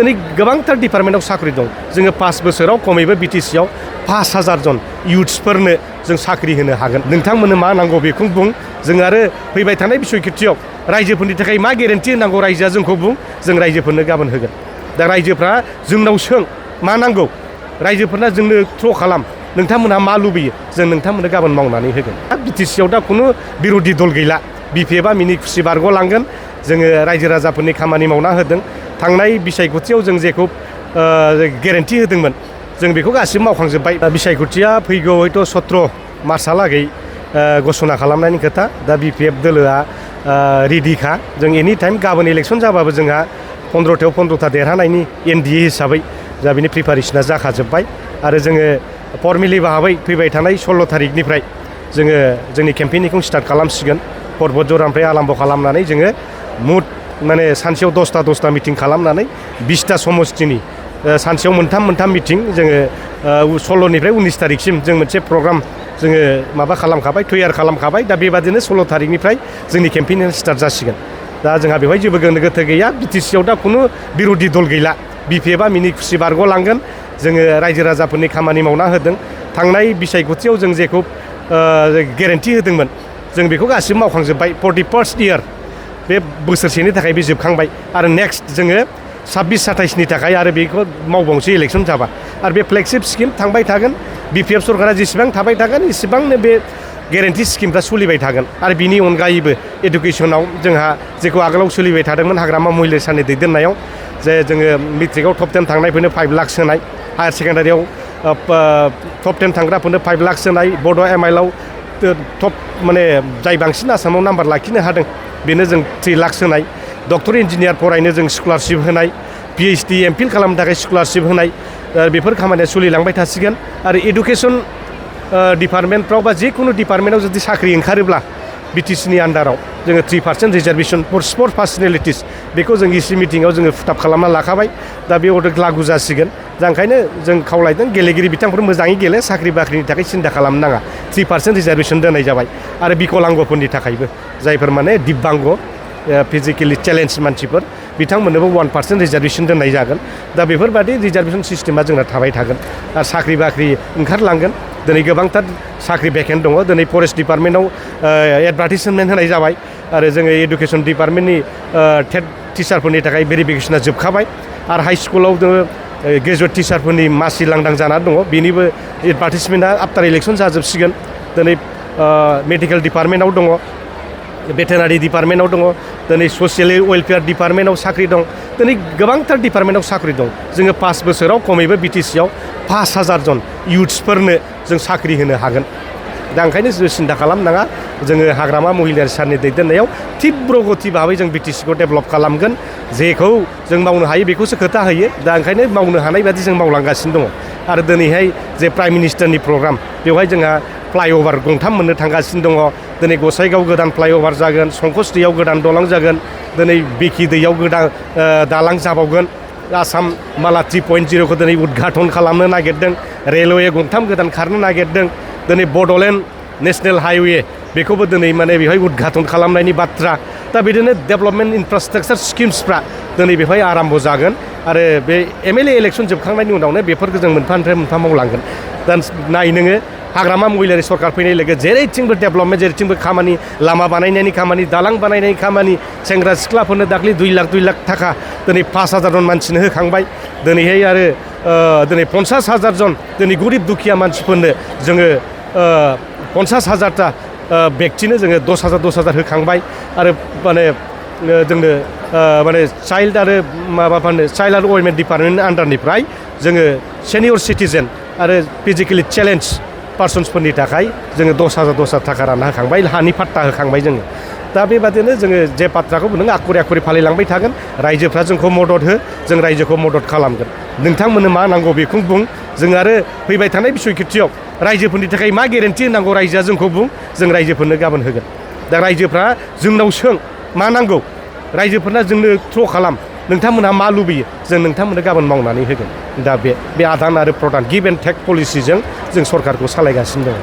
दिनै गोबांथार डिपार्टमेन्टआव साख्रि दं जोङो 5 बोसोराव खमैबो बिटिसिआव 5000 जन इयुथ्सफोरनो जों साख्रि होनो हागोन नोंथांमोननो मा नांगौ बेखौ बुं जों आरो फैबाय थानाय बिसयखिथियाव रायजोफोरनि थाखाय मा गेरेन्टि होनांगौ रायजोआ जोंखौ बुं जों रायजोफोरनो गाबोन होगोन दा रायजोफ्रा जोंनाव सों मा नांगौ रायजोफोरना जोंनो थ्र' खालाम नोंथांमोनहा मा लुबैयो जों नोंथांमोननो गाबोन मावनानै होगोन दा बिटिसिआव दा खुनु बिर'धि दल गैला बिपिएफआ मिनि खुसि बारग'लांगोन जोङो रायजो राजाफोरनि खामानि मावना होदों थांनाय बिसायख'थियाव जों जेखौ गेरेन्टि होदोंमोन जों बेखौ गासिबो मावखांजोब्बाय बिसायख'थिया फैगौ हयथ' 17 मार्चहालागै घोषणा खालामनायनि खोथा दा बिपिएफ दोलोआ रेडिखा जों एनि टाइम गाबोन इलेक्सन जाबाबो जोंहा 15थायाव 15था देरहानायनि एनडिए हिसाबै दा बिनि प्रिपारेसना जाखाजोब्बाय आरो जोङो फर्मेलि भाबै फैबाय थानाय 16 थारिखनिफ्राय जोङो जोंनि केम्पेइनिंखौ स्टार्ट खालामसिगोन पर्बत जरानिफ्राय आराम्भ खालामनानै जोङो मुथ माने सानसेयाव 10ता मिटिं खालामनानै 20ता समस्तिनि सानसेयाव मोनथाम मिटिं जोङो 16निफ्राय 19 थारिखसिम जों मोनसे प्रग्राम जोङो माबा खालामखाबाय तैयार खालामखाबाय दा बेबादिनो 16 थारिखनिफ्राय जोंनि केम्पेइनिं स्टार्ट जासिगोन दा जोंहा बेवहाय जेबो गोनो गोथो गैया बिटिसिआव दा खुनु बिर'धि दल गैला बिपिएफआ मिनि खुसि बारग'लांगोन जोङो रायजो राजाफोरनि खामानि मावना होदों थांनाय बिसायख'थियाव जों जेखौ गेरेन्टि होदोंमोन जों बेखौ गासिबो मावखांजोब्बाय 41st इयार बे बोसोरसेनि थाखाय बे जोबखांबाय आरो नेक्स्ट जोङो 26-27नि थाखाय आरो बेखौ मावबावनोसै इलेक्सन जाबा आरो बे फ्लेगशिप स्किम थांबाय थागोन बिपिएफ सरकारा जेसेबां थाबाय थागोन इसेबांनो बे गेरेन्टि स्किमफ्रा सोलिबाय थागोन आरो बिनि अनगायैबो एडुकेसनाव जोंहा जेखौ आगोलाव सोलिबाय थादोंमोन हाग्रामा महिला साननि दैदेननायाव जे जोङो मेट्रिकआव टप 10 थांनायफोरनो 5 लाख होनाय हायार सेकेन्डारियाव टप 10 थांग्राफोरनो 5 लाख होनाय बड' एमआइएलआव टप माने जाय बांसिन आसामाव नाम्बार लाखिनो हादों बेनो जों 3 लाख होनाय डक्टर इन्जिनियार फरायनो जों स्कलारशिप होनाय पिएइचडि एमफिल खालामनो थाखाय स्कलारशिप होनाय बेफोर खामानिया सोलिलांबाय थासिगोन आरो एडुकेसन डिपार्टमेन्टफ्राव बा जिखुनु डिपार्टमेन्टआव जुदि साख्रि ओंखारोब्ला बिटिसिनि आन्डाराव जोङो 3% रिजार्भेसन फर स्पर्ट पार्सनेलिटिस बेखौ जों इसि मिटिङाव जोङो फुटाब खालामना लाखाबाय दा बे अर्डार लागु जासिगोन दा ओंखायनो जों खावलायदों गेलेगिरि बिथांफोर मोजाङै गेले साख्रि बाख्रिनि थाखाय सिन्था खालामनो नाङा 3% रिजार्भेसन दोननाय जाबाय आरो बिकलांगफोरनि थाखायबो जायफोर माने दिब्यांग फिजिकेलि चेलेन्ज मानसिफोर बिथांमोननोबो 1% रिजार्भेसन दोननाय जागोन दा बेफोरबादि रिजार्भेसन सिस्टेमा जोंना थाबाय थागोन आरो साख्रि बाख्रि ओंखारलांगोन दिनै गोबांथार साख्रि भेकेन्ट दङ दिनै फरेस्ट डिपार्टमेन्टआव एडभार्टिजमेन्ट होनाय जाबाय आरो जोङो एडुकेसन डिपार्टमेन्टनि टेट टिचारफोरनि थाखाय भेरिफिकेसना जोबखाबाय आरो हाइ स्कुलाव जोङो ग्रेजुवेट टिचारफोरनि मासि लांदां जानानै दङ बेनिबो एडभार्टिजमेन्टआ आफ्टार इलेक्सन जाजोबसिगोन दिनै मेडिकेल डिपार्टमेन्टआव दङ भेटेनारि डिपार्टमेन्टआव दङ दिनै ससियेल वेलफेयार डिपार्टमेन्टआव साख्रि दं दिनै गोबांथार डिपार्टमेन्टआव साख्रि दं जोङो 5 बोसोराव खमैबो बिटिसिआव 5000 जन इयुथ्सफोरनो जों साख्रि होनो हागोन दा ओंखायनो जों सिन्था खालामनाङा जोङो हाग्रामा महिला साननि दैदेननायाव तीब्र गति भाबै जों बिटिसिखौ डेभेलप खालामगोन जेखौ जों मावनो हायो बेखौसो खोथा होयो दा ओंखायनो मावनो हानाय बादि जों मावलांगासिनो दङ आरो दिनैहाय जे प्राइम मिनिस्टारनि प्रग्राम बेवहाय जोंहा फ्लाइअभार गंथाम मोननो थांगासिनो दङ दिनै गसाइगाव गोदान फ्लाइअभार जागोन संकस दैयाव गोदान दालां जागोन दिनै बेखि दैयाव गोदान दालां जाबावगोन आसाम माला 3.0खौ दिनै उद्घाटन खालामनो नागिरदों रेलवे गंथाम गोदान खारनो नागिरदों दिनै बड'लेण्ड नेशनेल हाइवे बेखौबो दिनै माने बेवहाय उद्घाटन खालामनायनि बाथ्रा दा बिदिनो डेभेलपमेन्ट इनफ्रास्ट्राक्चार स्किम्सफ्रा दिनै बेवहाय आराम्भ जागोन आरो बे एमएलए इलेक्सन जोबखांनायनि उनावनो बेफोरखौ जों मोनफानिफ्राय मोनफा मावलांगोन दा नाय नोङो हाग्रामा महिलारि सरकार फैनाय लोगो जेरैथिंबो डेभेलपमेन्ट जेरैथिंबो खामानि लामा बानायनायनि खामानि दालां बानायनायनि खामानि सेंग्रा सिख्लाफोरनो दाख्लै 2 लाख थाखा दिनै 5000 जन मानसिनो होखांबाय दिनैहाय आरो दिनै 50,000 जन दिनै गरिब दुखिया मानसिफोरनो जोङो 50,000टा व्यक्तिनो जोङो 10,000 होखांबाय आरो माने जोंनो माने चाइल्ड आरो माबाफोरनो चाइल्ड आरो वुमेन डिपार्टमेन्टनि आन्डारनिफ्राय जोङो सेनियर सिटिजेन आरो फिजिकेलि चेलेन्ज पार्सन्सफोरनि थाखाय जोङो 10,000 थाखा रानना होखांबाय हानि पाट्टा होखांबाय जोङो दा बेबादिनो जोङो जे बाथ्राखौ नों आखुरि आखुरि फालिलांबाय थागोन रायजोफ्रा जोंखौ मदद हो जों रायजोखौ मदद खालामगोन नोंथांमोननो मा नांगौ बेखौ बुं जों आरो फैबाय थानाय बिसयखिथियाव रायजोफोरनि थाखाय मा गेरेन्टि होनांगौ रायजोआ जोंखौ बुं जों रायजोफोरनो गाबोन होगोन दा रायजोफ्रा जोंनाव सों मा नांगौ रायजोफोरना जोंनो थ्र' खालाम नोंथांमोनहा मा लुबैयो जों नोंथांमोननो गाबोन मावनानै होगोन दा बे आदान आरो प्रदान गिभ एन्ड टेक पलिसिजों जों सरकारखौ सालायगासिनो दङ